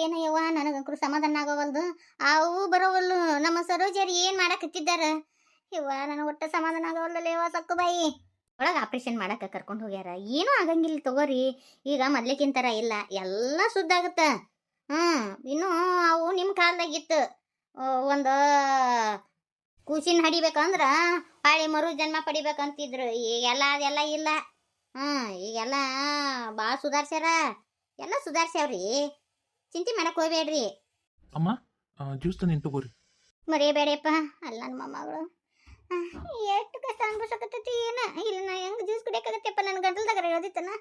ಏನೋ ಯವ್ವ ನನಗಂಕರು ಸಮಾಧಾನ ಆಗೋವಲ್ದು. ಅವು ಬರೋವಲ್ಲು ನಮ್ಮ ಸರೋಜರಿ ಏನ್ ಮಾಡಕತ್ತಿದ್ದಾರ ಯವ್ವ, ನನಗೆ ಒಟ್ಟ ಸಮಾಧಾನ ಆಗೋವಲ್ಲಲ್ಲ ಯವ್ವ. ಸಕ್ಕು ಬಾಯಿ ಒಳಗೆ ಆಪ್ರೇಷನ್ ಮಾಡಕ್ಕೆ ಕರ್ಕೊಂಡು ಹೋಗ್ಯಾರ. ಏನೂ ಆಗಂಗಿಲ್ಲ ತಗೋರಿ. ಈಗ ಮೊದ್ಲಿಕ್ಕಿಂತರ ಇಲ್ಲ, ಎಲ್ಲ ಸುದ್ದಾಗತ್ತ. ಇನ್ನು ಅವು ನಿಮ್ಮ ಕಾಲದಾಗಿತ್ತು. ಒಂದು ಕೂಸಿನ ಹಡಿಬೇಕಂದ್ರ ಹಾಳಿ ಮರು ಜನ್ಮ ಪಡಿಬೇಕಂತಿದ್ರು. ಈಗೆಲ್ಲ ಅದೆಲ್ಲ ಇಲ್ಲ. ಈಗೆಲ್ಲ ಭಾಳ ಸುಧಾರ್ಸ್ಯಾರ, ಎಲ್ಲ ಸುಧಾರ್ಸ್ಯಾವ್ರಿ. ಚಿಂತೆ ಮಾಡಕ್ ಹೋಗ್ಬೇಡ್ರಿ. ಅಮ್ಮ ಜ್ಯೂಸ್ ತಂದು ತಗೋರಿ. ಮರೆಯಬೇಡಪ್ಪ. ಅಲ್ಲ ನನ್ನ ಮೊಮ್ಮಗಳು ಎಷ್ಟು ಕಷ್ಟ ಅನ್ಭವಿಸಕತ್ತೈತಿ ಏನ. ಇಲ್ಲ ನಾ ಹೆಂಗ್ ಜ್ಯೂಸ್ ಕುಡಿಯಕಾಗತ್ತಪ್ಪ, ನನ್ನ ಗಂಟಲ್ದಾಗ ಹೇಳ್ದಿತ್ತನ.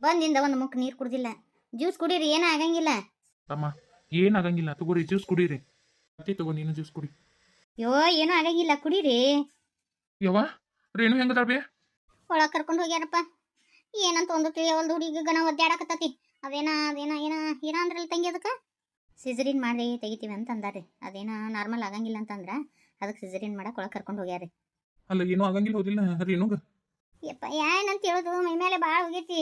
ಬಂದಿಂದ ಒಂದು ಮುಖ ನೀರು ಕುಡ್ದಿಲ್ಲ. ಜ್ಯೂಸ್ ಕುಡೀರಿ, ಏನ ಆಗಂಗಿಲ್ಲ. ಅಮ್ಮ ಏನಾಗಂಗಿಲ್ಲ, ತಗೋರಿ ಜ್ಯೂಸ್ ಕುಡೀರಿ. ಮತ್ತೆ ತಗೋ ನೀನು ಜ್ಯೂಸ್ ಕುಡಿ. ಯೋ ಏನೂ ಆಗಂಗಿಲ್ಲ, ಕುಡೀರಿ. ಯವ್ವ ರೇಣು ಹೆಂಗದಾಳ್ಬೇ? ಒಳಗೆ ಕರ್ಕೊಂಡು ಹೋಗ್ಯಾರಪ್ಪ. ಏನಂತ ಒಂದು ತಿಳಿಯವಲ್ದು. ಹುಡುಗಿ ಗಣ ಒದ್ದಾಡಕತ್ತತಿ. ಅದೇನ ಏನ ಅಂದ್ರಲ್ಲ ತಂಗಿ, ಅದಕ್ಕೆ ಸಿಜರಿನ್ ಮಾಡಿ ತೆಗಿತೀವಿ ಅಂತ ಅಂದಾರೆ. ಅದೇನ ನಾರ್ಮಲ್ ಆಗಂಗಿಲ್ಲ ಅಂತಂದ್ರ ಅದಕ್ಕೆ ಸಿಜರಿನ್ ಮಾಡಕ್ಕೆ ಒಳಗೆ ಕರ್ಕೊಂಡು ಹೋಗ್ಯಾರಿ. ಅಲ್ಲ ಏನೂ ಆಗಂಗಿಲ್ಲ ಹೋದಿಲ್ಲ ರೇಣುಗ? ಯಪ್ಪ ಏನಂತ ಹೇಳುದು, ಮೈ ಮೇಲೆ ಭಾಳ ಹೋಗೈತಿ.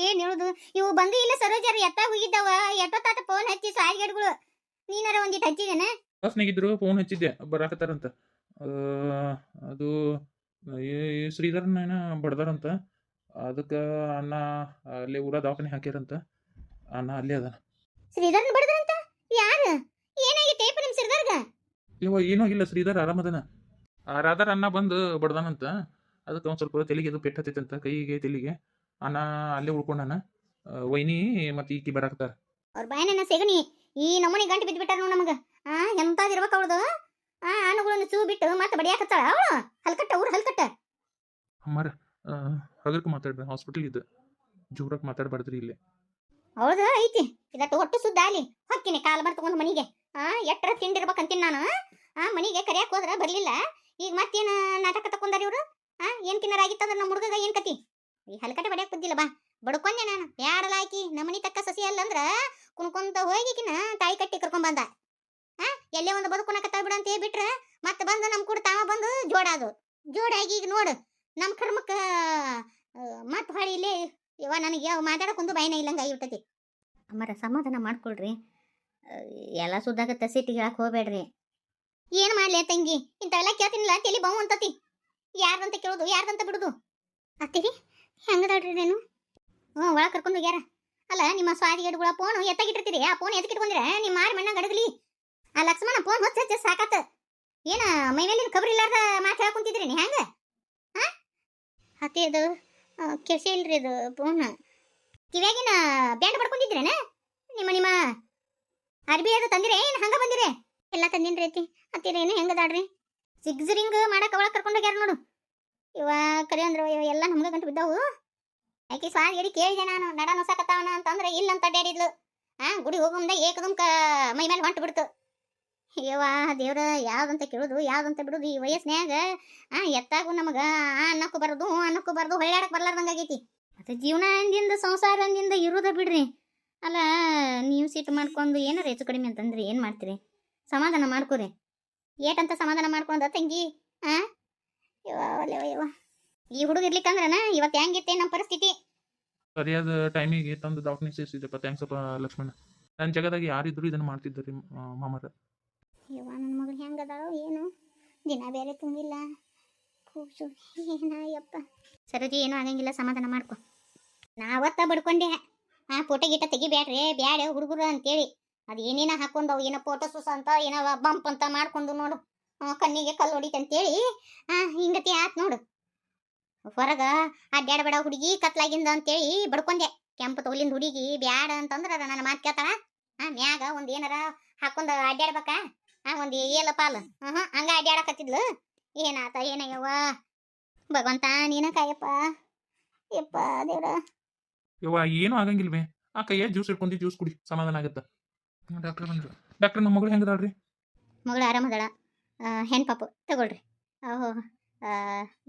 ಏನು ಹೇಳುದು, ಇವು ಬಂದು ಇಲ್ಲ ಸರೋಜರು ಎತ್ತ ಹೋಗಿದ್ದಾವ. ಎಷ್ಟೊತ್ತಾತ ಫೋನ್ ಹಚ್ಚಿ ಸಾಯಿಗೆಡ್ಗಳು. ನೀನಾರ ಒಂದಿಟ್ಟು ಹಚ್ಚಿದೇನೆ? ಬಸ್ನಾಗಿದ್ರು ಫೋನ್ ಹಚ್ಚಿದ್ದೆ ಬರಾಕತ್ತಾರಂತ. ಅದು ಶ್ರೀಧರನ ಏನ ಬಡ್ದಾರಂತ. ಅದಕ್ಕೆ ಅಣ್ಣ ಅಲ್ಲೇ ಊರ ದವಾಖಾನೆ ಹಾಕ್ಯಾರಂತ. ಅಣ್ಣ ಅಲ್ಲೇ ಅದ. ಶ್ರೀಧರನ್ ಬಡದ್ರಂತ? ಯಾರು? ಏನಾಗಿತ್ತು ಏಪ ನಿಮ್ಮ ಶ್ರೀಧರ್ಗ? ಇವ ಏನೂ ಆಗಿಲ್ಲ, ಶ್ರೀಧರ್ ಆರಾಮದನ. ರಾಧಾರ ಅಣ್ಣ ಬಂದು ಬಡ್ದಾನಂತ. ಅದಕ್ಕೆ ಒಂದು ಸ್ವಲ್ಪ ತೆಲಿಗೆ ಅದು ಪೆಟ್ಟು ಹತ್ತೈತಂತ, ಕೈಗೆ ತೆಲಿಗೆ. ಅಣ್ಣ ಅಲ್ಲೇ ಉಳ್ಕೊಂಡಾನ. ವೈನಿ ಮತ್ತೆ ಈಕಿ ಬರಾಕತ್ತಾರ. ಅವ್ರ ಬಾಯನ ಸೆಗಣಿ ಈ ನಮ್ಮನಿ ಗಂಟು ಬಿದ್ದುಬಿಟ್ಟಾರ ನೋಡು ನಮಗೆ. ಎಂತಾದಿರ್ಬೇಕು ಅವಳದು. ಹಣ್ಣುಗಳನ್ನು ಚೂ ಬಿಟ್ಟು ಮತ್ತೆ ಬಡಿಯಾಕತ್ತಾಳ ಅವಳು. ಹಲ್ಕಟ್ಟ ಊರು ಹಲ್ಕಟ್ಟ. ಅಮ್ಮಾರ ಹಗರ್ಕ ಮಾತಾಡ್ರಿ, ಹಾಸ್ಪಿಟಲ್ ಇದ್ದ ಜೋರಾಗಿ ಮಾತಾಡಬಾರ್ದ್ರಿ ಇಲ್ಲೇ. ಹೌದು ಐತಿ. ಇದಟ್ಟು ಒಟ್ಟು ಸುದ್ದ ಅಲ್ಲಿ ಹೊಕ್ಕಿನಿ ಕಾಲು ಬರ್ ತಗೊಂಡು ಮನಿಗೆ. ಎಟ್ಟರ ತಿಂಡಿರ್ಬೇಕಂತೀನಿ ನಾನು. ಮನಿಗೆ ಕರಿಯಾಕ ಹೋದ್ರ ಬರ್ಲಿಲ್ಲ. ಈಗ ಮತ್ತೇನು ನಾಟಕ ತಕೊಂಡಾರ ಇವರು. ಏನ್ ಕಿನ್ನರ ಆಗಿತ್ತಂದ್ರೆ ನಮ್ಮ ಹುಡುಗ ಏನ್ ಕತಿ. ಈ ಹಲ್ಕಟ್ಟ ಬಡಿಯಾಕ ಬುದ್ದಿಲ್ಲ ಬಾ. ಬಡ್ಕೊಂಡೆ ನಾನು. ಬ್ಯಾಡಲ್ಲ ಆಕಿ ನಮ್ಮನಿ ತಕ್ಕ ಸಸಿ ಅಲ್ಲಂದ್ರ ಕುಣ್ಕೊಂತ ಹೋಗಿಕಿನ ತಾಯಿ ಕಟ್ಟಿ ಕರ್ಕೊಂಡ್ ಬಂದ. ಎಲ್ಲೇ ಒಂದು ಬದುಕುನಕತ್ತ ಬಿಡ ಅಂತ ಬಿಟ್ರ ಮತ್ತೆ ಬಂದು ನಮ್ ಕೂಡ ತಾವ ಬಂದು ಜೋಡಾದು. ಜೋಡಾಗಿ ಈಗ ನೋಡು ನಮ್ಮ ಕರ್ಮಕ್ಕ ಮತ್ತೆ ಹೊಳಿ ಇಲ್ಲೇ. ಇವ ನನಗೆ ಯಾವ ಮಾತಾಡಕ್ಕೊಂದು ಬಾಯಿನ ಇಲ್ಲಂಗ ಆಗಿಬಿಟ್ಟತಿ. ಅಮ್ಮರ ಸಮಾಧಾನ ಮಾಡ್ಕೊಳ್ರಿ. ಎಲ್ಲ ಸುದ್ದಾಗತ್ತ, ಸಿಟ್ಟಿಗೆ ಹೇಳಕ್ ಹೋಗ್ಬೇಡ್ರಿ. ಏನು ಮಾಡ್ಲಿ ತಂಗಿ, ಇಂಥವೆಲ್ಲ ಕೇಳ್ತೀನಿಲ್ಲ ತಲಿ ಬಾವು ಅಂತತಿ. ಯಾರ್ದಂತ ಕೇಳೋದು ಯಾರ್ದಂತ ಬಿಡುದು. ಅತ್ತಿರಿ ಹೆಂಗದಾಡ್ರಿ ನೀನು? ಒಳಗೆ ಕರ್ಕೊಂಡು ಹೋಗ್ಯಾರ. ಅಲ್ಲ ನಿಮ್ಮ ಸ್ವಾದಿಗೆಡ್ಗಳ ಫೋನ್ ಎತ್ತಾಗಿಟ್ಟಿರ್ತೀರಿ. ಆ ಫೋನ್ ಎದಕ್ಕಿಟ್ಕೊಂಡ್ರೆ ನಿಮ್ಮ ಮಾರಿ ಮಣ್ಣ ಗಡಗಲಿ. ಆ ಲಕ್ಷ್ಮಣ ಫೋನ್ ಹೊಚ್ಚ ಸಾಕತ್ತ. ಏನ ಮೈ ಮೇಲಿನ ಕಬ್ರಿ ಇಲ್ಲಾರ್ದ ಮಾತು ಹೇಳ್ಕೊಂತಿದ್ರಿ ನೀ ಹೆಂಗ? ಅತ್ತಿ ಅದು ಕೆಸಿ ಇಲ್ರಿ ಅದು ಫೋನ್. ಕಿವ್ಯಾಗಿನ ಬ್ಯಾಂಡ್ ಪಡ್ಕೊಂಡಿದ್ರೇನ? ನಿಮ್ಮ ಅರ್ಬಿ ಅದು ತಂದಿರೇ ಏನು ಹಂಗ ಬಂದಿರೇ? ಎಲ್ಲ ತಂದಿನ್ರಿ ಐತಿ. ಅತ್ತಿರೇನು ಹೆಂಗದಾಡ್ರಿ? ಸಿಗ್ಜರಿಂಗ್ ಮಾಡಕ್ಕೆ ಒಳಗೆ ಕರ್ಕೊಂಡು ಹೋಗ್ಯಾರ ನೋಡು. ಇವ ಕರಿ ಅಂದ್ರೆ ಎಲ್ಲ ನಮ್ಗೆ ಗಂಟು ಬಿದ್ದಾವು. ಆಕೆ ಸ್ವಾದ ಎಡಿ ಕೇಳಿದೆ ನಾನು, ನಡ ನುಸಾಕತ್ತಾವನ ಅಂತಂದ್ರೆ ಇಲ್ಲ ಅಂತ ಅಡ್ಡಾಡಿದ್ಲು. ಗುಡಿ ಹೋಗಂದ ಏಕದಮ್ ಮೈ ಮೇಲೆ ಹೊಂಟು ಬಿಡ್ತು. ಅಯ್ಯವ್ವ ದೇವ್ರ, ಯಾವ್ದಂತ ಕೇಳುದು ಯಾವ್ದಂತ ಬಿಡುದು ಈ ವಯಸ್ನ್ಯಾಗ. ಎತ್ತಾಗೂ ನಮಗ ಅನ್ನಕ್ಕೂ ಬರೋದು ಅನ್ನಕ್ಕೂ ಬರೋದು ಹೊಳ್ಳಾಡಕ್ ಬರ್ಲಾರ್ದಂಗಾಗೈತಿ. ಮತ್ತೆ ಜೀವನ ಅಂದಿಂದ ಸಂಸಾರ ಅಂದಿಂದ ಇರೋದ ಬಿಡ್ರಿ. ಅಲ್ಲ ನೀವು ಸಿಟ್ಟು ಮಾಡ್ಕೊಂಡು ಏನಾರ ಹೆಚ್ಚು ಕಡಿಮೆ ಅಂತಂದ್ರಿ ಏನು ಮಾಡ್ತೀರಿ? ಸಮಾಧಾನ ಮಾಡ್ಕೊರಿ. ಏಟಂತ ಸಮಾಧಾನ ಮಾಡ್ಕೊಂಡ ತಂಗಿ? ಯವ್ವ ಈ ಹುಡುಗ ಇರ್ಲಿಕ್ಕಂದ್ರನ ಇವತ್ತು ಹೆಂಗಿತ್ತೆ ನಮ್ಮ ಪರಿಸ್ಥಿತಿ. ಸರಿಯಾದ ಟೈಮಿಗೆ ತಂದು ದವಾಖಾನೆ ಸೇರಿಸಿದಪ್ಪ. ಥ್ಯಾಂಕ್ಸಪ್ಪ ಲಕ್ಷ್ಮಣ. ನನ್ನ ಜಗದಾಗ ಯಾರಿದ್ರು ಇದನ್ನು ಮಾಡ್ತಿದ್ದರಿ ಮಾಮರ. ಯವ್ವ ನನ್ನ ಮಗಳು ಹೆಂಗದಾಳು ಏನು? ದಿನ ಬೇರೆ ತುಂಬಿಲ್ಲ ಕೂಸು ಏನಯ್ಯಪ್ಪ. ಸರೋಜಿ ಏನೂ ಆಗಂಗಿಲ್ಲ, ಸಮಾಧಾನ ಮಾಡ್ಕೊ. ನಾವತ್ತ ಬಡ್ಕೊಂಡೆ ಫೋಟೋ ಗೀಟ ತೆಗಿಬ್ಯಾಡ್ರಿ ಬ್ಯಾಡ ಹುಡುಗರು ಅಂತೇಳಿ. ಅದು ಏನೇನ ಹಾಕೊಂಡು ಏನೋ ಫೋಟೋ ಸೂಸ ಅಂತ ಏನೋ ಬಂಪ್ ಅಂತ ಮಾಡ್ಕೊಂಡು ನೋಡು ಕಣ್ಣಿಗೆ ಕಲ್ಲು ಹೊಡಿತಂತೇಳಿ ಹಿಂಗತಿ ಆತ್ ನೋಡು. ಹೊರಗ ಅಡ್ಡಾಡಬೇಡ ಹುಡುಗಿ ಕತ್ಲಾಗಿಂದ ಅಂತೇಳಿ ಬಡ್ಕೊಂಡೆ. ಕೆಂಪು ತೋಲಿಂದ ಹುಡುಗಿ ಬ್ಯಾಡ ಅಂತಂದ್ರ ನನ್ನ ಮಾತು ಕೇಳ್ತಾಳ. ಮ್ಯಾಗ ಒಂದ್ ಏನಾರ ಹಾಕೊಂಡ್ ಅಡ್ಡಾಡ್ಬೇಕ. ಒಂದ್ ಏಲ ಪಾಲು ಹಂಗ ಅಡ್ಡಾಡಕತ್ತಿದ್ಲು. ಏನಾತ ಏನಯ್ಯವ್ವ ಭಗವಂತ ನೀನ ಕಾಯಪ್ಪ. ಯಪ್ಪ ದೇವ್ರ. ಯವ್ವ ಏನೂ ಆಗಂಗಿಲ್ವೇ? ಆ ಕೈಯ ಜ್ಯೂಸ್ ಇಟ್ಕೊಂಡಿ ಜ್ಯೂಸ್ ಕುಡಿ, ಸಮಾಧಾನ ಆಗತ್ತ. ಡಾಕ್ಟರ್ ಬಂದ್ರು. ಡಾಕ್ಟರ್ ನಮ್ಮ ಮಗಳು ಹೆಂಗದಾಳ್ರಿ? ಮಗಳು ಆರಾಮದಾಳ. ಹೆಣ್ ಪಾಪು ತಗೊಳ್ರಿ.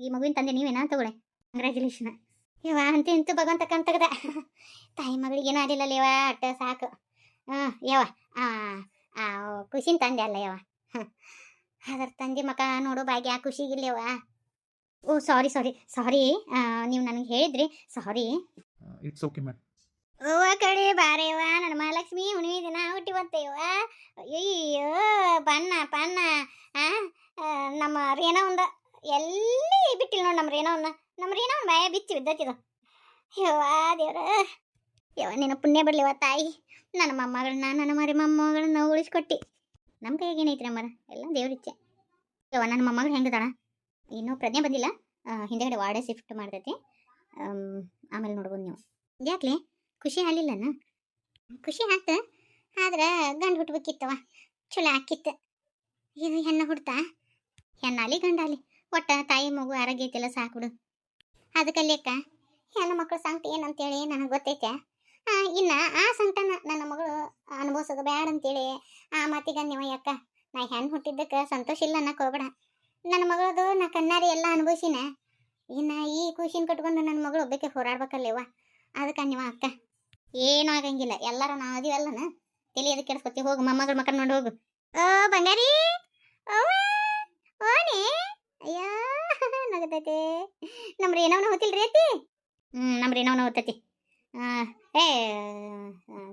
ಈ ಮಗುವಿನ ತಂದೆ ನೀವೇನಾ? ತಗೊಳ್ಳಿ. ಕಂಗ್ರ್ಯಾಚುಲೇಷನ್. ಇವ ಅಂತ ಇಂತು ಭಗವಂತ ಕಣ್ ತೆಗ್ದ. ತಾಯಿ ಮಗಳಿಗೆ ಏನೂ ಆಗಿಲ್ಲ ಯವ, ಅಟ್ಟ ಸಾಕು. ಯವ ಖುಷಿನ ತಂದೆ ಅಲ್ಲ ಯವ. ಅದರ ತಂದೆ ಮಕ ನೋಡು ಭಾಗ್ಯ ಖುಷಿಗಿಲ್ಲವ. ಓ ಸಾರಿ ಸಾರಿ ಸಾರಿ, ನೀವು ನನಗೆ ಹೇಳಿದ್ರಿ ಸಾರಿ. It's okay ma'am. ಅವ್ವ ಕಡೆ ಬಾರೇವ ನನ್ನ ಮಹಾಲಕ್ಷ್ಮಿ ಹುಣ್ಣಿಮೆ ದಿನ ಹುಟ್ಟಿ ಬಂತೇವ. ಅಯ್ಯೋ ಬಣ್ಣ ಆ ಆ, ನಮ್ಮ ರೇಣವಂದ ಎಲ್ಲಿ ಬಿಟ್ಟಿಲ್ಲ ನೋಡಿ. ನಮ್ಮ ರೇಣವನ್ ಬಾಯ ಬಿಚ್ಚಿ ಬಿದ್ದತ್ತಿದ. ಯವ್ವ ದೇವ್ರ, ಯವ್ವ ನಿನ್ನ ಪುಣ್ಯ ಬರ್ಲಿವ ತಾಯಿ. ನನ್ನ ಮೊಮ್ಮಗಳನ್ನ ನನ್ನ ಮರಿ ಮೊಮ್ಮಗಳನ್ನ ಉಳಿಸ್ಕೊಟ್ಟಿ. ನಮ್ಮ ಕೈಯಾಗ ಏನೈತಿ ನಮ್ಮರ ಎಲ್ಲ ದೇವ್ರಿಚ್ಛೆ. ಯವ್ವ ನನ್ನ ಮೊಮ್ಮಗಳು ಹೆಂಗದಾಳ? ಇನ್ನೂ ಪ್ರಜ್ಞೆ ಬಂದಿಲ್ಲ. ಹಿಂದೆಗಡೆ ವಾರ್ಡೆ ಶಿಫ್ಟ್ ಮಾಡ್ತೈತಿ. ಆಮೇಲೆ ನೋಡ್ಬೋದು ನೀವು. ಯಾಕ್ಲೆ ಖುಷಿ ಆಗ್ಲಿಲ್ಲನ? ಖುಷಿ ಆತ, ಆದ್ರೆ ಗಂಡು ಹುಟ್ಬೇಕಿತ್ತವ, ಚಲೋ ಆಕಿತ್ತು. ಇದು ಹೆಣ್ಣು ಹುಡ್ತಾ, ಹೆಣ್ಣಾಲಿ ಗಂಡಾಲಿ ಒಟ್ಟ ತಾಯಿ ಮಗು ಆರೋಗ್ಯ ಐತೆಲ್ಲ ಸಾಕ್ಬಿಡು. ಅದಕ್ಕಲ್ಲೇಕ ಹೆಣ್ಣು ಮಕ್ಕಳು ಸಂಕಟ ಏನಂತೇಳಿ ನನಗೆ ಗೊತ್ತೈತೆ. ಇನ್ನು ಆ ಸಂಕಟನ ನನ್ನ ಮಗಳು ಅನುಭವಿಸೋದು ಬ್ಯಾಡ ಅಂತೇಳಿ ಆ ಮಾತಿಗನ್ಯವ. ಯಾಕ ನಾ ಹೆಣ್ಣು ಹುಟ್ಟಿದ್ದಕ್ಕೆ ಸಂತೋಷ ಇಲ್ಲ ಅನ್ನಕ್ಕೆ ಹೋಗ್ಬೇಡ. ನನ್ನ ಮಗಳದು ನಾ ಕಣ್ಣಾರಿ ಎಲ್ಲ ಅನುಭವಿಸಿನ. ಇನ್ನು ಈ ಖುಷಿನ ಕಟ್ಕೊಂಡು ನನ್ನ ಮಗಳು ಒಬ್ಬಕ್ಕೆ ಹೋರಾಡ್ಬೇಕಲ್ಲೇವ. ಅದಕ್ಕೆ ನೀವು ಅಕ್ಕ ಏನೂ ಆಗಂಗಿಲ್ಲ, ಎಲ್ಲರೂ ನಾವು ಅದೀವಲ್ಲನ. ತಲೆ ಅದಕ್ಕೆ ಕೆಡ್ಸ್ಕೊತಿ. ಹೋಗು ಮೊಮ್ಮಗಳ ಮಕ್ಕಳು ನೋಡಿ ಹೋಗು. ಓ ಬಂಗಾರಿ, ಓನೇ ಅಯ್ಯೋ ನಗತೈತೆ. ನಮ್ಮ ರೇಣವನ ಹೋತಿಲ್ರಿ ಅತ್ತಿ? ನಮ್ಮ ರೇಣವನ ಹೋಗ್ತೈತಿ. ಏ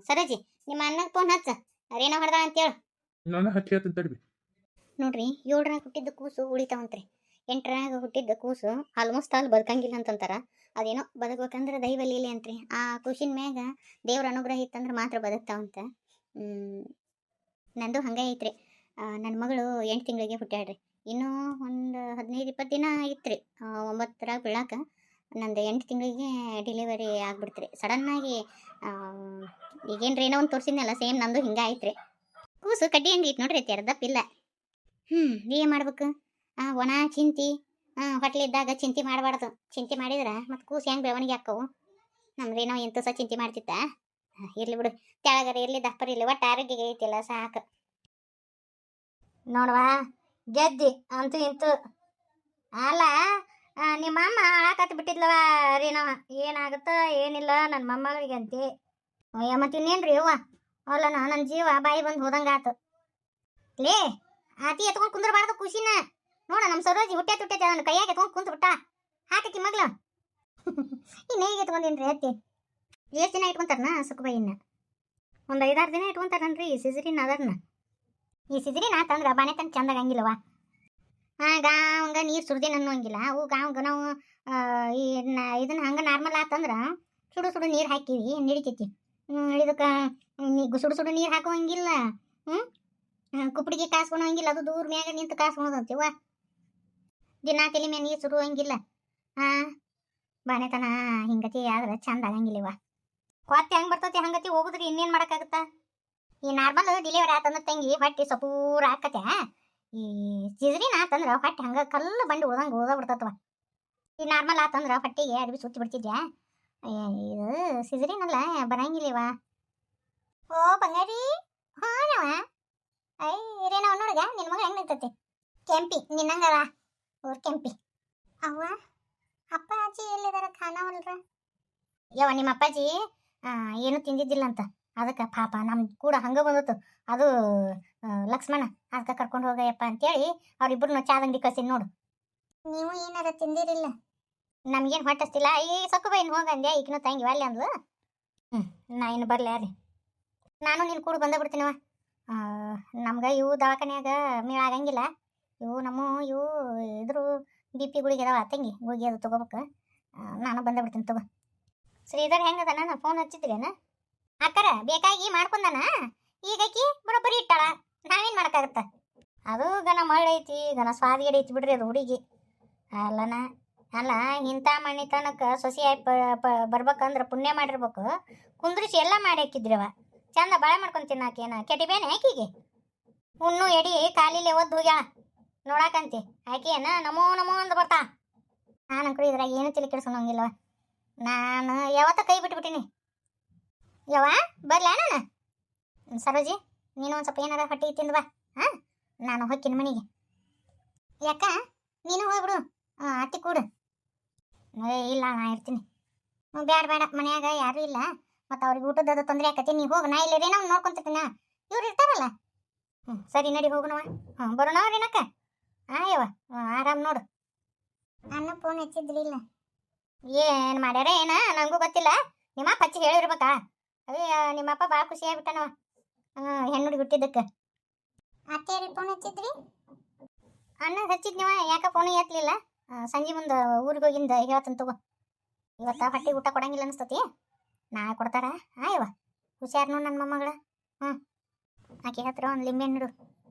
ಸರೋಜಿ, ನಿಮ್ಮ ಅಣ್ಣಗೆ ಫೋನ್ ಹಚ್ಚ, ರೇಣವ್ ಹೊಡೆದಾಳ ಅಂತೇಳು. ನಾನು ಹಚ್ಚಿ ಹೇಳ್ತೀನಿ ತಡಿಬಿ. ನೋಡ್ರಿ, 7ರಾಗ ಹುಟ್ಟಿದ್ದ ಕೂಸು ಉಳಿತಾವಂತ್ರಿ. 8ರಾಗ ಹುಟ್ಟಿದ್ದ ಕೂಸು ಆಲ್ಮೋಸ್ಟ್ ಆಲ್ ಬದುಕಂಗಿಲ್ಲ ಅಂತಂತಾರ. ಅದೇನೋ ಬದುಕಬೇಕಂದ್ರೆ ದೈವ ಲೀಲೆ ಅಂತ್ರಿ. ಆ ಖುಷಿನ ಮ್ಯಾಗ ದೇವ್ರ ಅನುಗ್ರಹ ಇತ್ತಂದ್ರೆ ಮಾತ್ರ ಬದುಕ್ತಾವಂತ. ನಂದು ಹಂಗೆ ಐತ್ರಿ. ನನ್ನ ಮಗಳು 8 ತಿಂಗಳಿಗೆ ಹುಟ್ಟ್ಯಾಳ್ರಿ. ಇನ್ನೂ ಒಂದು 15-20 ದಿನ ಐತ್ರಿ 9ರಾಗ ಬೀಳಾಕ. ನಂದು 8 ತಿಂಗಳಿಗೆ ಡೆಲಿವರಿ ಆಗ್ಬಿಡ್ತ್ರಿ ಸಡನ್ನಾಗಿ. ಈಗೇನು ಏನೋ ಒಂದು ತೋರಿಸಿದ್ನಲ್ಲ, ಸೇಮ್ ನಂದು ಹಿಂಗೆ ಆಯ್ತ್ರಿ. ಕೂಸು ಕಡ್ಡಿ ಹಂಗೆ ಐತೆ ನೋಡ್ರಿ, ಅರ್ಧಪ್ಪಿಲ್ಲ. ಏನು ಮಾಡ್ಬೇಕು? ಒಣ ಚಿಂತಿ. ಹೊಟ್ಲಿದ್ದಾಗ ಚಿಂತೆ ಮಾಡಬಾರ್ದು. ಚಿಂತೆ ಮಾಡಿದ್ರೆ ಮತ್ತು ಕೂಸು ಹೆಂಗೆ ಬೆಳವಣಿಗೆ ಹಾಕವು. ನಮ್ದೇನೋ ಎಂತ ಸಹ ಚಿಂತೆ ಮಾಡ್ತಿತ್ತ. ಇರ್ಲಿ ಬಿಡು, ತೆಳಗರ ಇರ್ಲಿ ದಪ್ಪರ ಇರ್ಲಿ, ಒಟ್ಟು ಆರೋಗ್ಯ ಐತಿಲ್ಲ ಸಾಕು. ನೋಡವಾ ಗೆದ್ದಿ ಅಂತೂ ಇಂತೂ. ಅಲ್ಲ ನಿಮ್ಮ ಅಮ್ಮ ಆಕತ್ ಬಿಟ್ಟಿದ್ಲವ ರೀನವ. ಏನಾಗುತ್ತೋ ಏನಿಲ್ಲ ನನ್ನ ಮೊಮ್ಮಗಳಿಗೆ ಅಂತೆ. ಅಯ್ಯ ಮತ್ತೆ ಇನ್ನೇನ್ರಿ ಅವ್ವ, ಅಲ್ಲನ ನನ್ನ ಜೀವ ಬಾಯಿ ಬಂದು ಹೋದಂಗಾತು. ಲೇ ಆತಿ ಎತ್ಕೊಂಡು ಕುಂದ್ರಬಾರ್ದು ಖುಷಿನ. ನೋಡ ನಮ್ಮ ಸರೋಜಿ ಹುಟ್ಟೈತೆ ನನ್ನ ಕೈಯಾಗ ಎತ್ಕೊಂಡು ಕುಂತು ಬಿಟ್ಟ. ಹಾಕಿ ಮಗ್ಳು ಇನ್ನು ಹೇಗೆ ಎತ್ಕೊಂಡೇನ್ರಿ ಅತ್ತಿ? ಎಷ್ಟು ದಿನ ಇಟ್ಕೊಂತಾರನ ಸುಖಬೈನ? ಒಂದು 5-6 ದಿನ ಇಟ್ಕೊಂತಾರನ್ರಿ ಸಿಜರಿನ್ ಅದರ್ನ. ಈ ಸಿಜರಿನ್ ಆತಂದ್ರೆ ಬಾಣೆ ತನಕ ಚಂದಾಗ ಹಂಗಿಲ್ಲವ. ಗಾವಂಗ ನೀರು ಸುರ್ದೇನು ಅನ್ನೋಂಗಿಲ್ಲ. ಅವು ಗಾವಂಗ ನಾವು ಇದನ್ನ ಹಂಗೆ ನಾರ್ಮಲ್ ಆತಂದ್ರೆ ಸುಡು ನೀರು ಹಾಕಿವಿ ನಡಿತೈತಿ. ಇದಕ್ಕೆ ಸುಡು ನೀರು ಹಾಕುವಂಗಿಲ್ಲ. ಕುಪ್ಪಡಿಗೆ ಕಾಸ್ಕೊಳೋ ಹಂಗಿಲ್ಲ. ಅದು ದೂರ ಮ್ಯಾಗ ನಿಂತು ಕಾಸ್ಕೊಳೋದಂತೀವ. ದಿನ ತಲೆ ಮ್ಯಾಗ ನೀರು ಸುಡುವಂಗಿಲ್ಲ. ಬಾಣೆತನ ಹಿಂಗತಿ ಆದ್ರೆ ಚಂದ ಆಗಂಗಿಲ್ಲವ. ಹೊತ್ತೆ ಹೆಂಗೆ ಬರ್ತೈತಿ ಹಂಗತಿ ಹೋಗುದ್ರಿ, ಇನ್ನೇನು ಮಾಡೋಕ್ಕಾಗುತ್ತಾ? ಈ ನಾರ್ಮಲ್ ಡಿಲಿವರಿ ಆತಂದ್ರೆ ತಂಗಿ ಹೊಟ್ಟೆ ಸಪೂರ ಹಾಕತ್ತೆ. ಈ ಸಿಜರಿನ್ ಆತಂದ್ರೆ ಹೊಟ್ಟೆ ಹಂಗೆ ಕಲ್ಲು ಬಂಡಿ ಉಳ್ದಂಗೆ ಉಳ್ದಬಿಡ್ತತ್ವ. ಈ ನಾರ್ಮಲ್ ಆತಂದ್ರೆ ಹೊಟ್ಟೆಗೆ ಅರ್ಬಿ ಸುತ್ತಿ ಬಿಡ್ತಿದ್ಯಾ. ಇದು ಸಿಜರಿನ್ ಅಲ್ಲ, ಬರಂಗಿಲ್ಲವ. ಓ ಬಂಗಾರಿ, ಹಾನವ ರೇನವ ನೋಡ್ಗ ನಿನ್ನ ಮಗ ಹೆಂಗೆ ನಿಂತೈತಿ? ಕೆಂಪಿ ನಿನ್ನಂಗದ ಊರ್ ಕೆಂಪಿ. ಅವ್ವ ಅಪ್ಪ ಅಜ್ಜಿ ಎಲ್ಲಿದಾರ ಖಾನಾವಲ್ರ? ಯವ್ವ ನಿಮ್ಮ ಅಪ್ಪಾಜಿ ಏನು ತಿಂದಿದ್ದಿಲ್ಲ ಅಂತ, ಅದಕ್ಕೆ ಪಾಪ ನಮ್ಮ ಕೂಡ ಹಂಗೆ ಬಂದತ್ತು. ಅದು ಲಕ್ಷ್ಮಣ ಅದಕ್ಕೆ ಕರ್ಕೊಂಡು ಹೋಗಯ್ಯಪ್ಪ ಅಂತೇಳಿ ಅವ್ರಿಬ್ರು ಚಾದಂಗಡಿ ಕಳ್ಸಿದ್ ನೋಡು. ನೀವು ಏನಾರ ತಿಂದಿರಿಲ್ಲ? ನಮ್ಗೇನು ಹೊಟ್ಟಸ್ತಿಲ್ಲ. ಈ ಸೊಕ್ಕಬೈನ್ ಹೋಗಂದ್ಯಾ, ಈಗಿನ ತಂಗಿ ಅಲ್ಲಿ ಅಂದ್ಲು. ನಾ ಇನ್ನು ಬರಲಿ ಯಾರಿ, ನಾನು ನೀನು ಕೂಡ ಬಂದ ಬಿಡ್ತೀನವ. ನಮ್ಗೆ ಇವು ದವಾಖಾನ್ಯಾಗ ಮೇಳ ಆಗಂಗಿಲ್ಲ. ಇವು ಇದ್ರು BP ಗುಳಿಗೆ ಅದಾವ ತಂಗಿ, ಗುಳಿಗೆ ಅದು ತೊಗೋಬೇಕು. ನಾನು ಬಂದ ಬಿಡ್ತೀನಿ ತಗೋ. ಶ್ರೀಧರ್ ಹೆಂಗದ? ನಾನು ಫೋನ್ ಹಚ್ಚಿದ್ರೇನ? ಅಕ್ಕರ ಬೇಕಾಗಿ ಮಾಡ್ಕೊಂಡನ. ಈಗಕಿ ಬರೋಬ್ಬರಿ ಇಟ್ಟಾಳ, ನಾವೇನು ಮಾಡೋಕ್ಕಾಗತ್ತ? ಅದು ಗನ ಮಳ್ಳ ಐತಿ, ಗನ ಸ್ವಾದಿಗಡಿ ಐತಿ ಬಿಡ್ರಿ ಅದು ಹುಡುಗಿ. ಅಲ್ಲ ಇಂಥ ಮಣಿತನಕ್ಕೆ ಸೊಸಿ ಬರ್ಬೇಕಂದ್ರೆ ಪುಣ್ಯ ಮಾಡಿರ್ಬೇಕು. ಕುಂದ್ರಿಸಿ ಎಲ್ಲ ಮಾಡಿ ಹಾಕಿದ್ರಿವ. ಚಂದ ಬಾಳೆ ಮಾಡ್ಕೊಂಡು ತಿನ್ನಾಕೇನ ಕೆಟಿಬೇನೆ ಆಕಿಗೆ? ಹುಣ್ಣು ಎಡಿ ಕಾಲಿಲೆ ಒದ್ದು ಹೋಗ್ಯಾಳ ನೋಡಾಕಂತಿ. ಆಕೇನ ನಮೋ ಅಂದ್ ಬರ್ತಾ. ನಾನು ಇದ್ರಾಗ ಏನು ತಲೆ ಕೆಡ್ಸೋಂಗಿಲ್ಲವ. ನಾನು ಯಾವತ್ತ ಕೈ ಬಿಟ್ಬಿಟ್ಟಿನಿ. ಯವ್ವ ಬರ್ಲಾ ನಾನು? ಸರೋಜಿ ನೀನು ಒಂದು ಸ್ವಲ್ಪ ಏನಾರ ಹೊಟ್ಟೆ ತಿಂದ್ವಾ. ನಾನು ಹೊಕ್ಕಿನ ಮನೆಗೆ. ಯಾಕ ನೀನು ಹೋಗ್ಬಿಡು, ಅತ್ತಿ ಕೂಡು. ಇಲ್ಲ ನಾ ಇರ್ತೀನಿ. ಬೇಡ ಮನ್ಯಾಗ ಯಾರೂ ಇಲ್ಲ, ಮತ್ತು ಅವ್ರಿಗೆ ಊಟದ ತೊಂದರೆ ಆಕತಿ. ನೀವು ಹೋಗಿ, ನಾ ಇಲ್ಲಿ ರೇನವ್ ನೋಡ್ಕೊಂತಿರ್ತೀನ. ಇವ್ರು ಇರ್ತಾರಲ್ಲ. ಸರಿ ನಡಿ ಹೋಗೋಣವ. ಬರೋಣ ರೇನಕ್ಕ. ಯವ್ವ ಆರಾಮ್ ನೋಡು. ಅನ್ನ ಫೋನ್ ಹಚ್ಚಿದ್ರಿಲ್ಲ? ಏನು ಮಾಡ್ಯಾರ ಏನ ನನಗೂ ಗೊತ್ತಿಲ್ಲ. ನಿಮ್ಮ ಅಪ್ಪ ಹಚ್ಚಿ ಹೇಳಿರ್ಬೇಕಾ? ಅದೇ ನಿಮ್ಮಪ್ಪ ಭಾಳ ಖುಷಿ ಆಗ್ಬಿಟ್ಟನವ ಹೆಣ್ಣು ಹುಡುಗಿ ಹುಟ್ಟಿದ್ದಕ್ಕೆ. ಅತ್ತೇರಿ ಫೋನ್ ಹಚ್ಚಿದ್ರಿ? ಅಣ್ಣ ಹಚ್ಚಿದ್ನವ, ಯಾಕ ಫೋನ್ ಎತ್ತಲಿಲ್ಲ. ಸಂಜೆ ಮುಂದೆ ಊರಿಗೆ ಹೋಗಿಂದ ಹೇಳ್ತಾನೆ ತಗೋ. ಇವತ್ತು ಹೊಟ್ಟೆಗೆ ಊಟ ಕೊಡಂಗಿಲ್ಲ ಅನಿಸ್ತತಿ, ನಾಳೆ ಕೊಡ್ತಾರ. ಆಯವ್ವ ಹುಷಾರು ನೋಡು ನನ್ನ ಮೊಮ್ಮಗಳ. ಆಕೆ ಹತ್ರ ಒಂದು ಲಿಂಬೆ ಹಣ್ಣು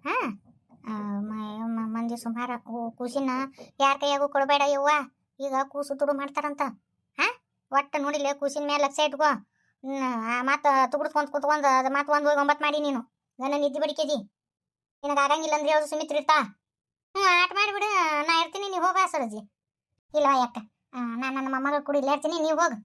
ಹಾಂ. ಮಂದಿ ಸುಮಾರು ಕೂಸಿನ ಯಾರ ಕೈಯಾಗೂ ಕೊಡಬೇಡ ಯವ್ವ, ಈಗ ಕೂಸು ತುಡು ಮಾಡ್ತಾರಂತ. ಹಾಂ ಒಟ್ಟು ನೋಡಿಲ್ಲ ಕೂಸಿನ ಮೇಲೆ ಲಕ್ಷ ಇಟ್ಕೋ. ಮತ್ತು ತುಗುಡ್ಸ್ಕೊಂತ ಕುತ್ಕೊಂಡು ಅದು ಮತ್ತು ಒಂದು ಹೋಗಿ 9 ಮಾಡಿ ನೀನು ನನ್ನ ನಿದ್ದೆ ಬಡಿಕೆದಿ. ನಿನಗೆ ಆಗಂಗಿಲ್ಲ ಅಂದ್ರೆ ಯಾವುದು ಸುಮಿತ್ರ ಇರ್ತಾ. ಆಟ ಮಾಡಿಬಿಡು, ನಾ ಇರ್ತೀನಿ, ನೀವು ಹೋಗ ಸರೋಜಿ. ಇಲ್ವಾ ಯಾಕ, ನಾನು ನನ್ನ ಮೊಮ್ಮಗಳು ಕೂಡ ಇಲ್ಲೇ ಇರ್ತೀನಿ, ನೀವು ಹೋಗು.